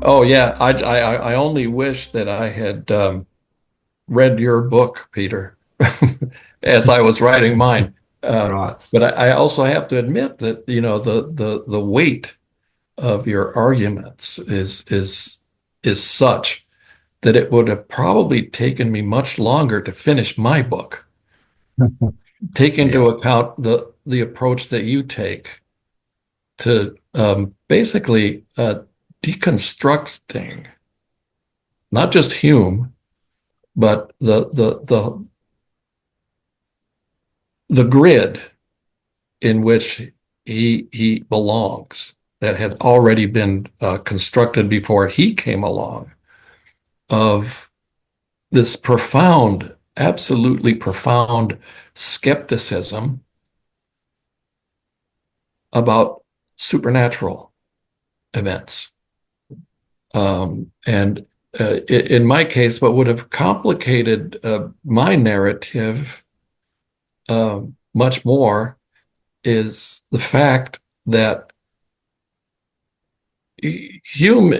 Oh yeah, I only wish that I had read your book, Peter, as I was writing mine. Uh, Right. but I also have to admit that, the weight of your arguments is such that it would have probably taken me much longer to finish my book. Take into Yeah. account the approach that you take to basically deconstructing not just Hume, but the grid in which he belongs that had already been constructed before he came along of this profound, absolutely profound skepticism about supernatural events. And in my case, what would have complicated my narrative much more is the fact that Hume,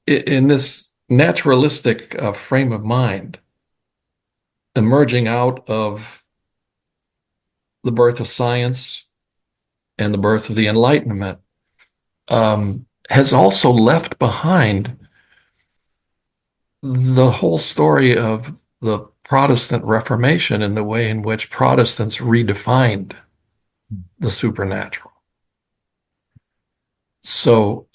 in this naturalistic frame of mind, emerging out of the birth of science and the birth of the Enlightenment, has also left behind the whole story of the Protestant Reformation and the way in which Protestants redefined the supernatural. So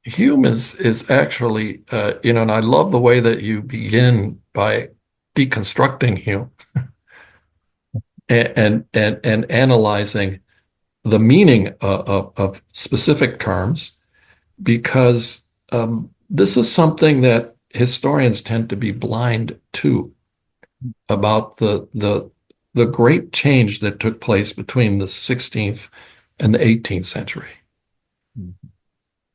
Hume is actually, and I love the way that you begin by deconstructing Hume and analyzing the meaning of specific terms, because this is something that historians tend to be blind to about the great change that took place between the 16th and the 18th century,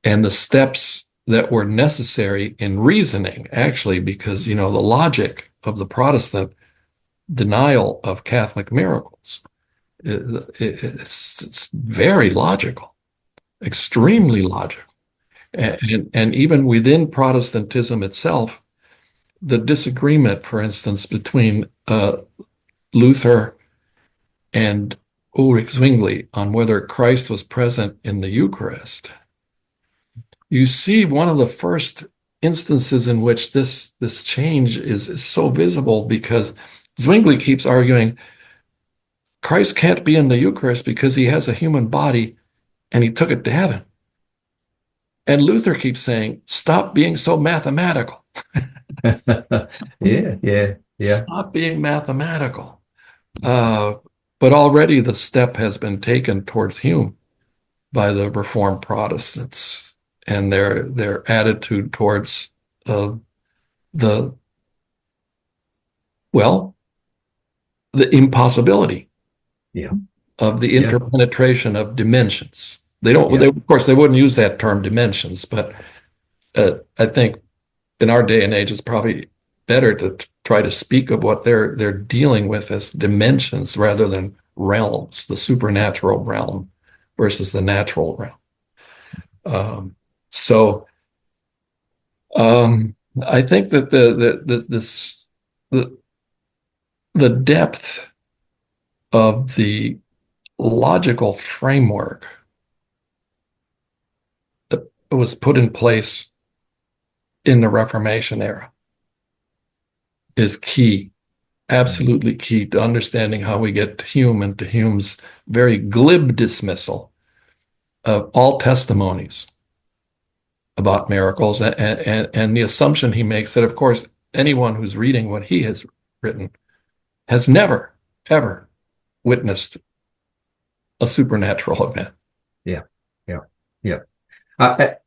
and the steps that were necessary in reasoning, actually, because, the logic of the Protestant denial of Catholic miracles, it's very logical, extremely logical. And even within Protestantism itself, the disagreement, for instance, between Luther and Ulrich Zwingli on whether Christ was present in the Eucharist, you see one of the first instances in which this change is so visible, because Zwingli keeps arguing Christ can't be in the Eucharist because he has a human body and he took it to heaven. And Luther keeps saying, stop being so mathematical. Yeah, yeah, yeah. Stop being mathematical. Uh, but already the step has been taken towards Hume by the Reformed Protestants and their attitude towards uh, the well, the impossibility Yeah, of the yeah, interpenetration of dimensions. They don't, yeah. of course, they wouldn't use that term dimensions, but I think in our day and age, it's probably better to try to speak of what they're dealing with as dimensions rather than realms, the supernatural realm versus the natural realm. Um, so I think that the the depth of the logical framework that was put in place in the Reformation era is key, Mm. absolutely key to understanding how we get to Hume and to Hume's very glib dismissal of all testimonies about miracles, and the assumption he makes that, of course, anyone who's reading what he has written has never, ever witnessed a supernatural event. Yeah, yeah, yeah.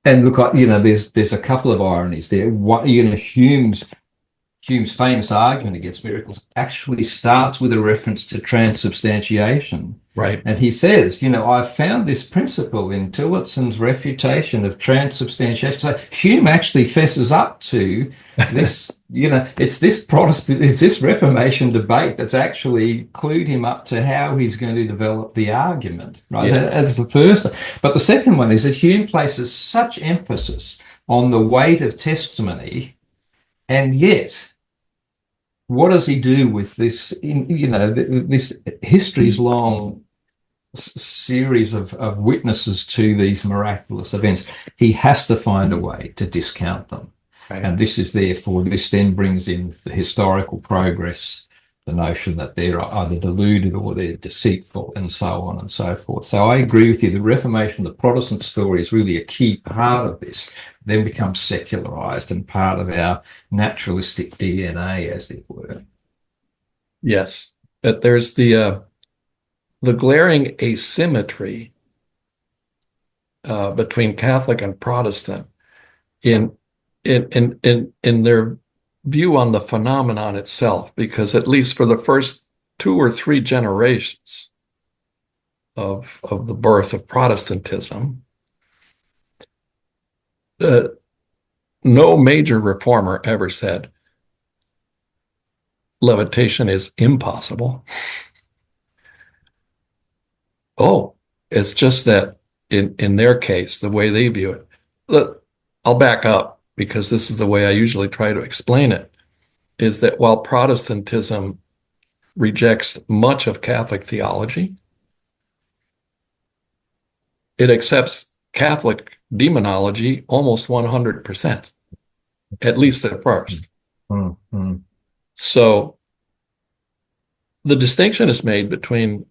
And look, there's a couple of ironies there. What, Hume's famous argument against miracles actually starts with a reference to transubstantiation. Right. And he says, I've found this principle in Tillotson's refutation of transubstantiation. So Hume actually fesses up to this, it's this Reformation debate that's actually clued him up to how he's going to develop the argument, right? So Yeah. that's the first. But the second one is that Hume places such emphasis on the weight of testimony, and yet, what does he do with this? This history's long series of witnesses to these miraculous events. He has to find a way to discount them. Right. And this is therefore, this then brings in the historical progress, the notion that they're either deluded or they're deceitful, and so on and so forth. So I agree with you. The Reformation, the Protestant story, is really a key part of this, then becomes secularized and part of our naturalistic DNA, as it were. Yes, but there's the glaring asymmetry between Catholic and Protestant in their view on the phenomenon itself, because at least for the first 2 or 3 generations of the birth of Protestantism, no major reformer ever said levitation is impossible. Oh, it's just that in their case, the way they view it. Look, I'll back up because this is the way I usually try to explain it, is that while Protestantism rejects much of Catholic theology, it accepts Catholic demonology almost 100%, at least at first. Mm-hmm. So the distinction is made between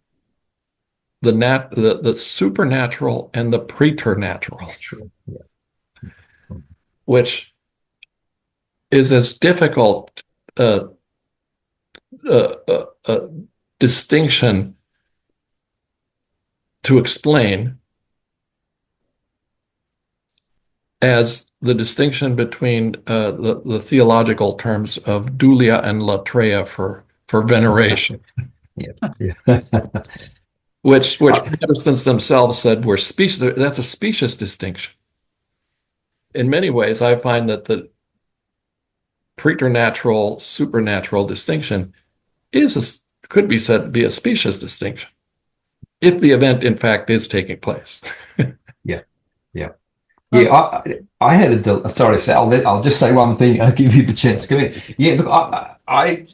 the supernatural and the preternatural, Yeah. which is as difficult a distinction to explain as the distinction between the theological terms of dulia and latreia for veneration. Yeah. Which Protestants themselves said were specious. That's a specious distinction. In many ways, I find that the preternatural, supernatural distinction could be said to be a specious distinction, if the event, in fact, is taking place. Yeah. Yeah. Yeah, I had sorry, Sal. I'll just say one thing. I'll give you the chance to come in. Yeah, look, I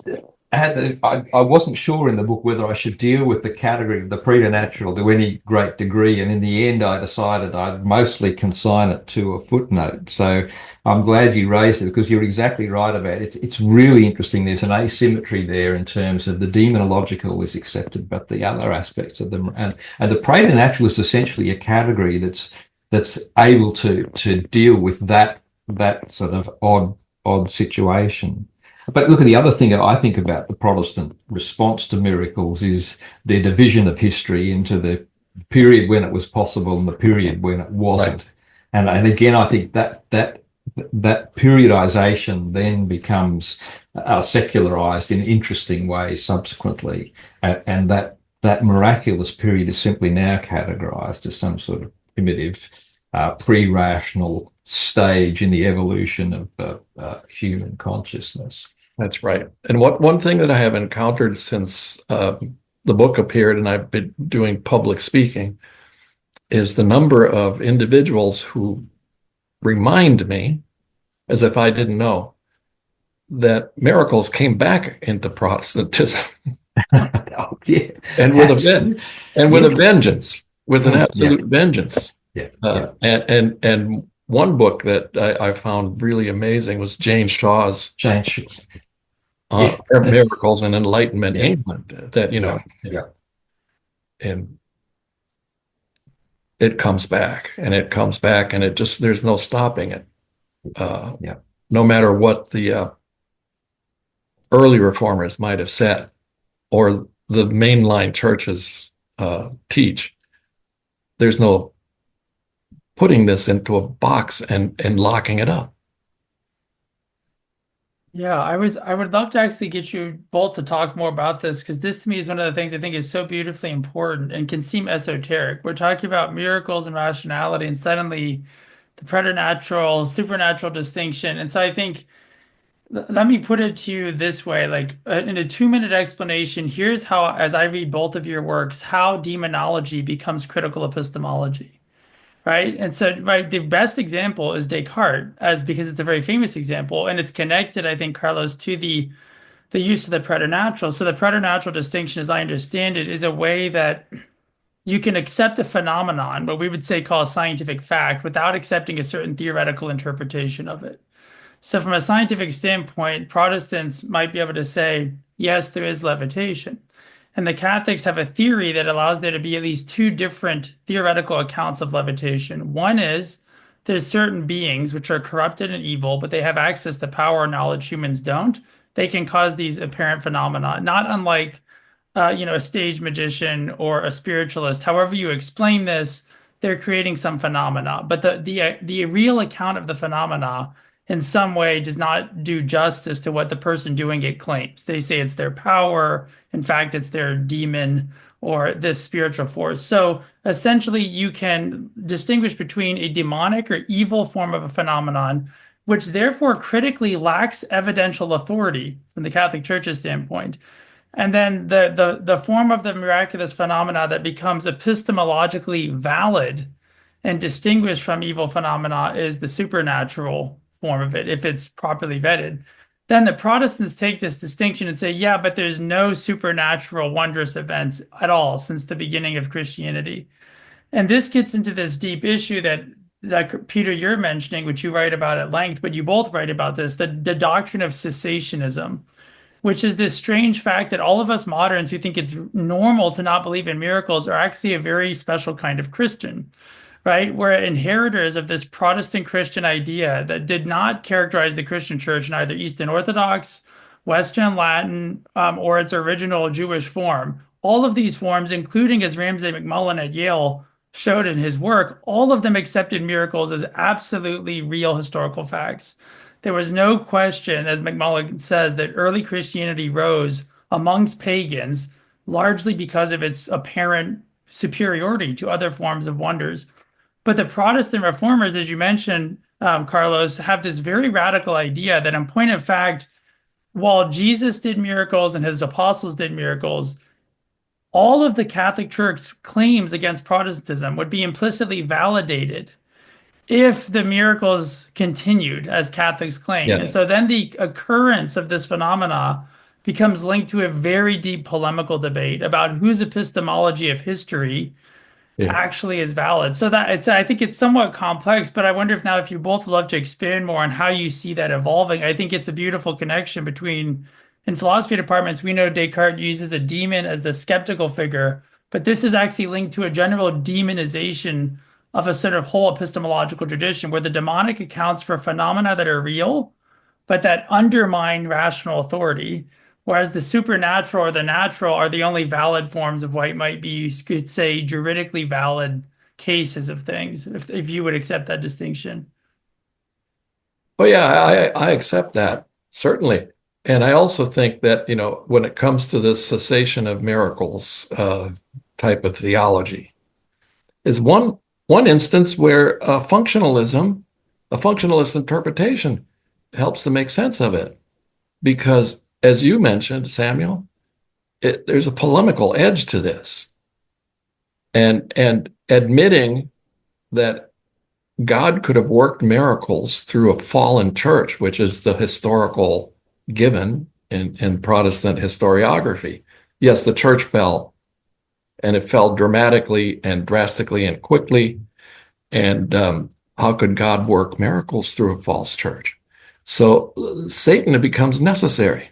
wasn't sure in the book whether I should deal with the category of the preternatural to any great degree, and in the end, I decided I'd mostly consign it to a footnote. So I'm glad you raised it because you're exactly right about it. It's really interesting. There's an asymmetry there in terms of the demonological is accepted, but the other aspects of them and the preternatural is essentially a category that's able to deal with that sort of odd situation. But look, at the other thing I think about the Protestant response to miracles is their division of history into the period when it was possible and the period when it wasn't. Right. And again, I think that periodization then becomes secularized in interesting ways subsequently, and that miraculous period is simply now categorized as some sort of primitive, pre-rational stage in the evolution of human consciousness. That's right. And one thing that I have encountered since the book appeared and I've been doing public speaking is the number of individuals who remind me, as if I didn't know, that miracles came back into Protestantism. Oh, yeah. And with a vengeance, with an absolute vengeance. Yeah. And one book that I found really amazing was Jane Shaw's Miracles and Enlightenment England. That and it comes back and it comes back and there's no stopping it. No matter what the early reformers might have said or the mainline churches teach, there's no putting this into a box and locking it up. Yeah, I would love to actually get you both to talk more about this because this to me is one of the things I think is so beautifully important and can seem esoteric. We're talking about miracles and rationality and suddenly the preternatural, supernatural distinction. And so I think, let me put it to you this way, like in a 2-minute explanation, here's how, as I read both of your works, how demonology becomes critical epistemology. right? And so, right, the best example is Descartes, as because it's a very famous example, and it's connected, I think, Carlos, to the use of the preternatural. So the preternatural distinction, as I understand it, is a way that you can accept a phenomenon, what we would say call a scientific fact, without accepting a certain theoretical interpretation of it. So from a scientific standpoint, Protestants might be able to say, yes, there is levitation. And the Catholics have a theory that allows there to be at least two different theoretical accounts of levitation. One is there's certain beings which are corrupted and evil, but they have access to power or knowledge humans don't. They can cause these apparent phenomena, not unlike a stage magician or a spiritualist. However you explain this, they're creating some phenomena, but the real account of the phenomena in some way does not do justice to what the person doing it claims. They say it's their power. In fact, it's their demon or this spiritual force. So essentially, you can distinguish between a demonic or evil form of a phenomenon, which therefore critically lacks evidential authority from the Catholic Church's standpoint. And then the form of the miraculous phenomena that becomes epistemologically valid and distinguished from evil phenomena is the supernatural form of it, if it's properly vetted. Then the Protestants take this distinction and say, yeah, but there's no supernatural wondrous events at all since the beginning of Christianity. And this gets into this deep issue that Peter, you're mentioning, which you write about at length, but you both write about this, the doctrine of cessationism, which is this strange fact that all of us moderns who think it's normal to not believe in miracles are actually a very special kind of Christian, right? We're inheritors of this Protestant Christian idea that did not characterize the Christian church in either Eastern Orthodox, Western Latin, or its original Jewish form. All of these forms, including as Ramsay MacMullen at Yale showed in his work, all of them accepted miracles as absolutely real historical facts. There was no question, as MacMullen says, that early Christianity rose amongst pagans largely because of its apparent superiority to other forms of wonders. But the Protestant reformers, as you mentioned, Carlos, have this very radical idea that, in point of fact, while Jesus did miracles and his apostles did miracles, all of the Catholic Church's claims against Protestantism would be implicitly validated if the miracles continued, as Catholics claim. Yeah. And so then the occurrence of this phenomena becomes linked to a very deep polemical debate about whose epistemology of history actually is valid. So I think it's somewhat complex, but I wonder if you both love to expand more on how you see that evolving. I think it's a beautiful connection between, in philosophy departments, we know Descartes uses a demon as the skeptical figure, but this is actually linked to a general demonization of a sort of whole epistemological tradition where the demonic accounts for phenomena that are real, but that undermine rational authority, whereas the supernatural or the natural are the only valid forms of what might be, you could say, juridically valid cases of things, if you would accept that distinction. Oh yeah, I accept that, certainly. And I also think that, when it comes to this cessation of miracles type of theology, is one instance where a functionalist interpretation helps to make sense of it. Because, as you mentioned, Samuel, there's a polemical edge to this. And admitting that God could have worked miracles through a fallen church, which is the historical given in Protestant historiography. Yes, the church fell, and it fell dramatically and drastically and quickly. And how could God work miracles through a false church? So Satan becomes necessary.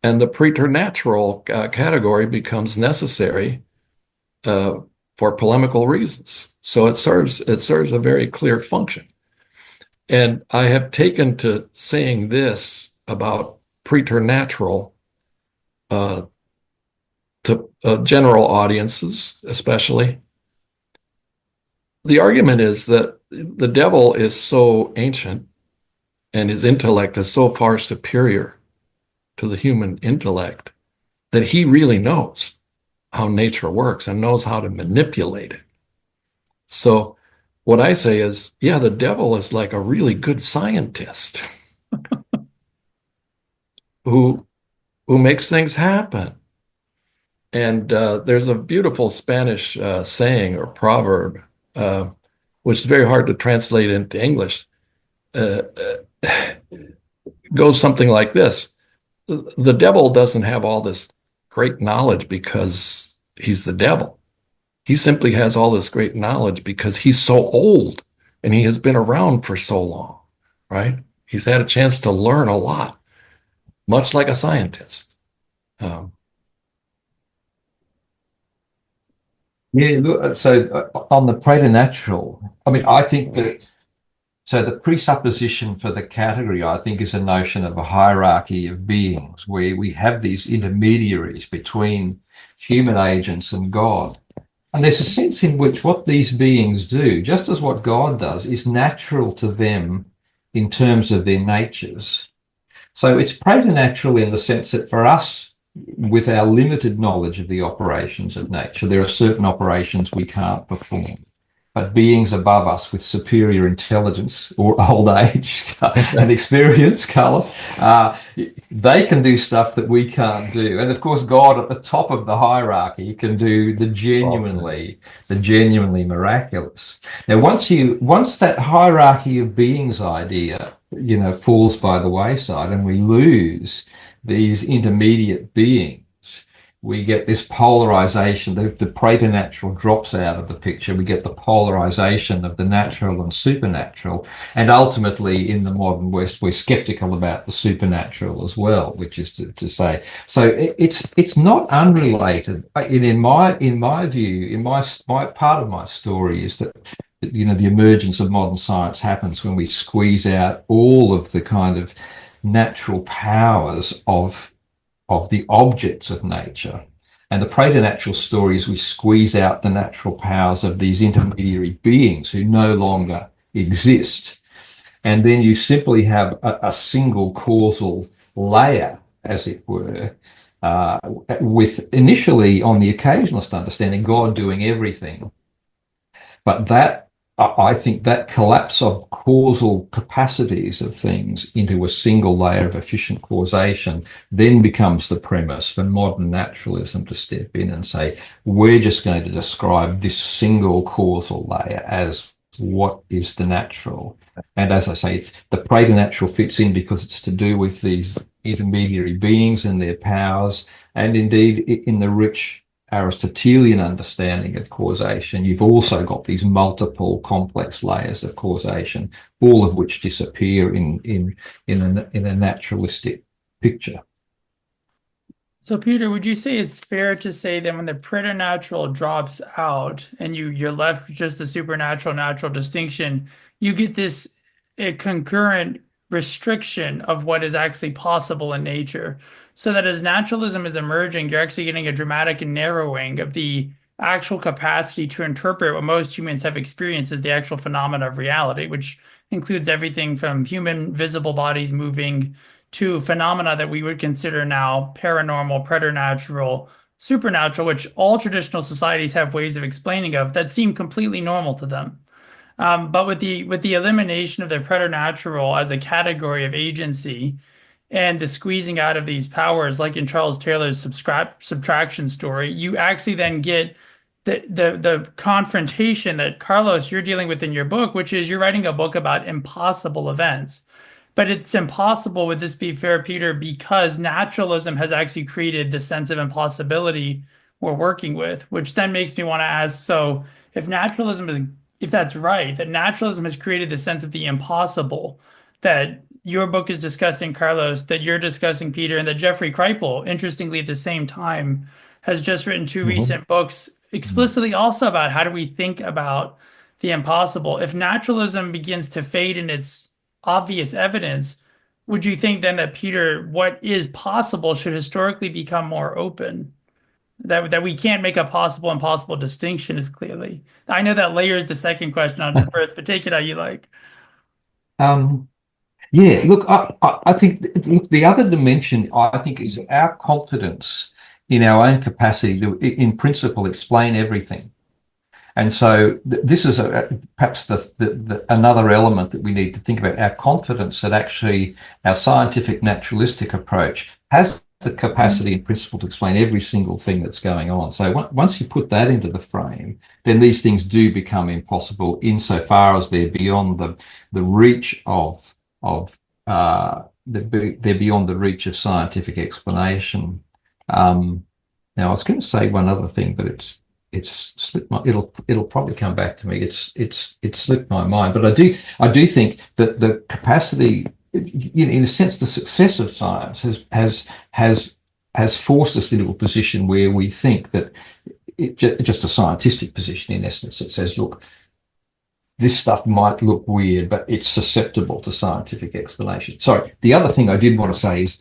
And the preternatural category becomes necessary for polemical reasons. So it serves a very clear function. And I have taken to saying this about preternatural to general audiences, especially. The argument is that the devil is so ancient and his intellect is so far superior to the human intellect that he really knows how nature works and knows how to manipulate it. So what I say is, yeah, the devil is like a really good scientist who makes things happen. And there's a beautiful Spanish saying or proverb which is very hard to translate into English, uh, goes something like this. The devil doesn't have all this great knowledge because he's the devil. He simply has all this great knowledge because he's so old and he has been around for so long, right? He's had a chance to learn a lot, much like a scientist. Yeah, look, so on the preternatural, I mean, I think that so the presupposition for the category, I think, is a notion of a hierarchy of beings where we have these intermediaries between human agents and God. And there's a sense in which what these beings do, just as what God does, is natural to them in terms of their natures. So it's preternatural in the sense that for us, with our limited knowledge of the operations of nature, there are certain operations we can't perform. But beings above us with superior intelligence or old age and experience, Carlos, they can do stuff that we can't do. And of course, God at the top of the hierarchy can do the genuinely miraculous. Now, once that hierarchy of beings idea, falls by the wayside and we lose these intermediate beings, we get this polarization. The preternatural drops out of the picture. We get the polarization of the natural and supernatural. And ultimately, in the modern West, we're skeptical about the supernatural as well, which is to say. So it's not unrelated. In my view, my part of my story is that the emergence of modern science happens when we squeeze out all of the kind of natural powers of the objects of nature. And the preternatural story is we squeeze out the natural powers of these intermediary beings who no longer exist. And then you simply have a single causal layer, as it were, with initially, on the occasionalist understanding, God doing everything. But I think that collapse of causal capacities of things into a single layer of efficient causation then becomes the premise for modern naturalism to step in and say, we're just going to describe this single causal layer as what is the natural. And as I say, the preternatural fits in because it's to do with these intermediary beings and their powers, and indeed in the rich Aristotelian understanding of causation, you've also got these multiple complex layers of causation, all of which disappear in a naturalistic picture. So, Peter, would you say it's fair to say that when the preternatural drops out and you're left with just the supernatural natural distinction, you get this a concurrent restriction of what is actually possible in nature? So that as naturalism is emerging, you're actually getting a dramatic narrowing of the actual capacity to interpret what most humans have experienced as the actual phenomena of reality, which includes everything from human visible bodies moving to phenomena that we would consider now paranormal, preternatural, supernatural, which all traditional societies have ways of explaining of that seem completely normal to them. But with the elimination of the preternatural as a category of agency and the squeezing out of these powers, like in Charles Taylor's subtraction story, you actually then get the confrontation that, Carlos, you're dealing with in your book, which is you're writing a book about impossible events. But it's impossible, would this be fair, Peter, because naturalism has actually created the sense of impossibility we're working with, which then makes me want to ask, so if that's right, that naturalism has created the sense of the impossible that your book is discussing, Carlos, that you're discussing, Peter, and that Jeffrey Kripal, interestingly, at the same time, has just written two recent books explicitly also about how do we think about the impossible. If naturalism begins to fade in its obvious evidence, would you think then that, Peter, what is possible should historically become more open? That we can't make a possible impossible distinction is clearly. I know that layers the second question on the first, but take it how you like. Yeah, look, I think the other dimension, I think, is our confidence in our own capacity to, in principle, explain everything. And so this is perhaps another element that we need to think about, our confidence that actually our scientific naturalistic approach has the capacity in principle to explain every single thing that's going on. So once you put that into the frame, then these things do become impossible insofar as they're beyond the reach they're beyond the reach of scientific explanation. Now I was going to say one other thing, but it's slipped my, it'll probably come back to me. It's slipped my mind, but I do think that the capacity, in a sense, the success of science has forced us into a position where we think that just a scientific position, in essence, it says, look, this stuff might look weird, but it's susceptible to scientific explanation. Sorry, the other thing I did want to say is,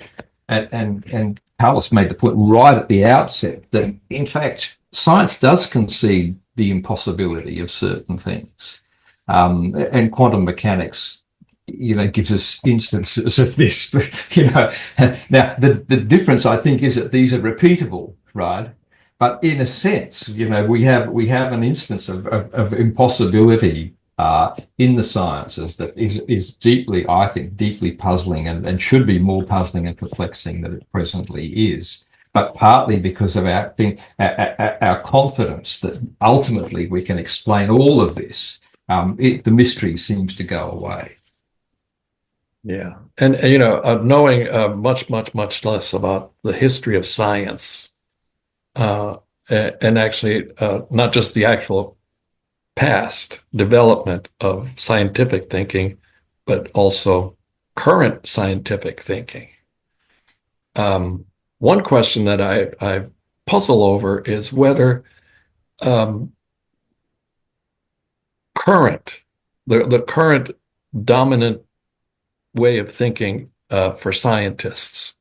and Carlos made the point right at the outset, that in fact, science does concede the impossibility of certain things. And quantum mechanics, gives us instances of this. Now the difference, I think, is that these are repeatable, right? But in a sense, we have an instance of impossibility in the sciences that is deeply, I think, deeply puzzling and should be more puzzling and perplexing than it presently is. But partly because of our confidence that ultimately we can explain all of this, the mystery seems to go away. Yeah. And knowing much, much, much less about the history of science, and actually not just the actual past development of scientific thinking, but also current scientific thinking. One question that I puzzle over is whether the current dominant way of thinking for scientists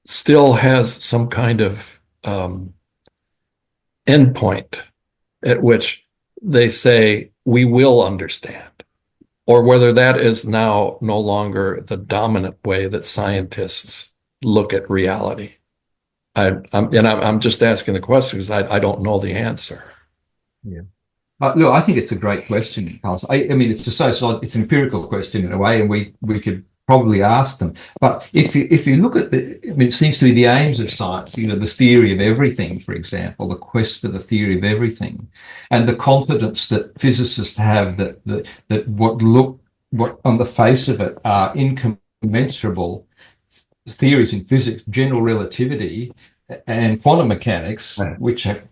still has some kind of endpoint at which they say we will understand, or whether that is now no longer the dominant way that scientists look at reality. I'm just asking the question because I don't know the answer. Yeah. Look, I think it's a great question, Carlos. I mean, it's an empirical question in a way, and we could probably ask them. But if you look at it seems to be the aims of science, the theory of everything, for example, the quest for the theory of everything, and the confidence that physicists have that what on the face of it are incommensurable theories in physics, general relativity, and quantum mechanics, Right. which are,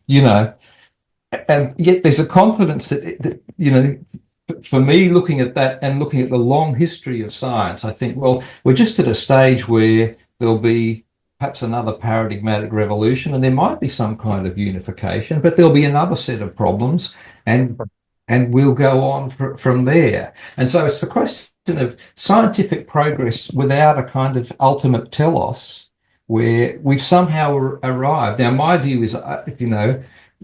and yet there's a confidence that for me, looking at that and looking at the long history of science, I think, well, we're just at a stage where there'll be perhaps another paradigmatic revolution, and there might be some kind of unification, but there'll be another set of problems, and we'll go on from there. And so it's the question of scientific progress without a kind of ultimate telos, where we've somehow arrived. Now, my view is,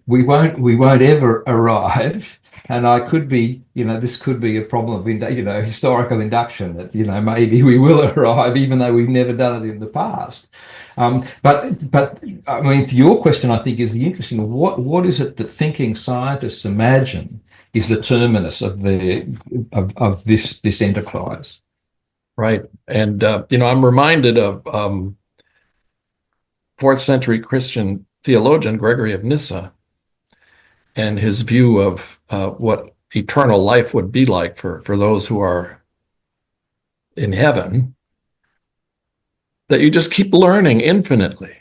we won't ever arrive. And I could be, this could be a problem of, historical induction that, maybe we will arrive even though we've never done it in the past. But I mean, your question, I think, is the interesting. What is it that thinking scientists imagine is the terminus of this enterprise? Right. And, I'm reminded of 4th century Christian theologian Gregory of Nyssa and his view of what eternal life would be like for those who are in heaven, that you just keep learning infinitely.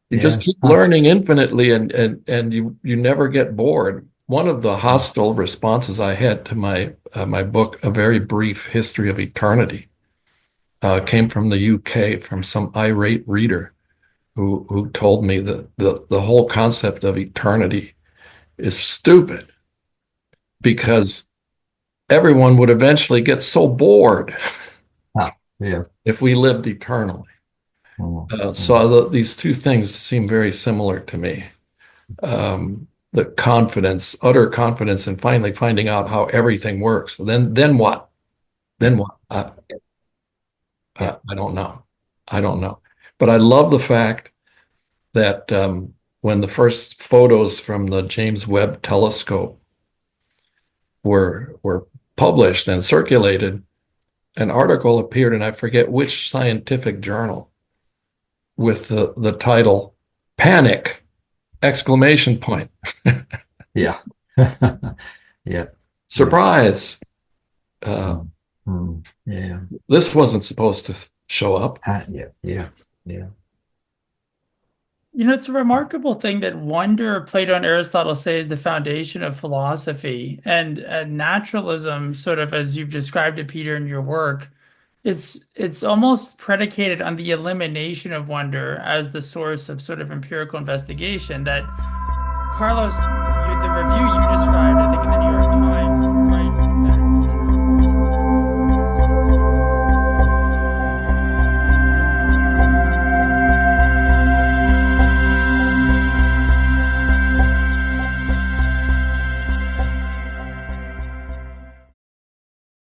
You just keep learning infinitely, and you never get bored. One of the hostile responses I had to my book, A Very Brief History of Eternity, came from the UK, from some irate reader who told me that the whole concept of eternity is stupid because everyone would eventually get so bored if we lived eternally. So these two things seem very similar to me. The confidence, utter confidence, and finally finding out how everything works. Then what? Then what? I don't know. I don't know. But I love the fact that when the first photos from the James Webb Telescope were published and circulated, an article appeared, and I forget which scientific journal, with the title "Panic!" exclamation point. Yeah. Yeah. Surprise! Yeah. This wasn't supposed to show up. Yeah. Yeah. Yeah. You know, it's a remarkable thing that wonder, Plato and Aristotle say, is the foundation of philosophy. And naturalism, sort of as you've described it, Peter, in your work, it's almost predicated on the elimination of wonder as the source of sort of empirical investigation. That Carlos, the review you described